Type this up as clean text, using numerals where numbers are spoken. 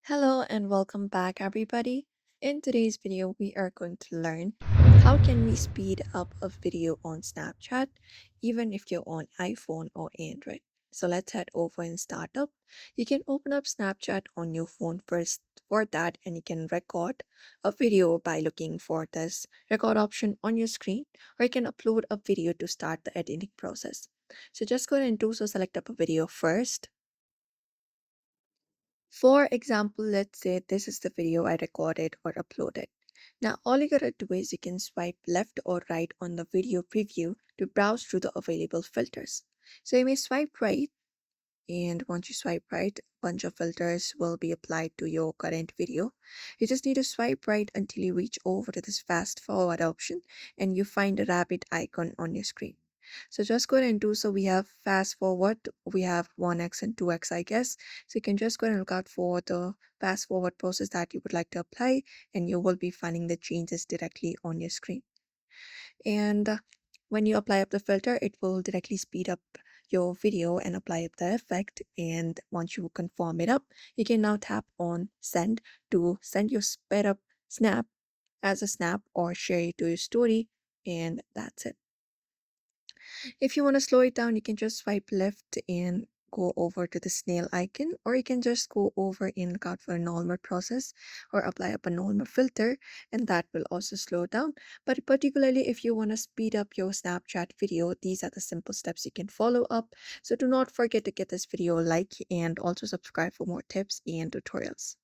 Hello and welcome back everybody. In today's video, we are going to learn how can we speed up a video on Snapchat even if you're on iPhone or Android. So let's head over and start up. You can open up Snapchat on your phone first for that and you can record a video by looking for this record option on your screen, or you can upload a video to start the editing process. So just go ahead and do so, select up a video first. For example, let's say this is the video I recorded or uploaded. Now, all you gotta do is you can swipe left or right on the video preview to browse through the available filters. So you may swipe right, and once you swipe right, a bunch of filters will be applied to your current video. You just need to swipe right until you reach over to this fast forward option and you find the rabbit icon on your screen. So just go ahead and do so. We have fast forward, we have 1x and 2x, I guess. So you can just go ahead and look out for the fast forward process that you would like to apply, and you will be finding the changes directly on your screen. And when you apply up the filter, it will directly speed up your video and apply up the effect. And once you confirm it up, you can now tap on send to send your sped up snap as a snap or share it to your story. And that's it. If you want to slow it down, you can just swipe left and go over to the snail icon, or you can just go over and look out for a normal process or apply up a normal filter, and that will also slow down. But particularly if you want to speed up your Snapchat video, these are the simple steps you can follow up. So do not forget to give this video a like and also subscribe for more tips and tutorials.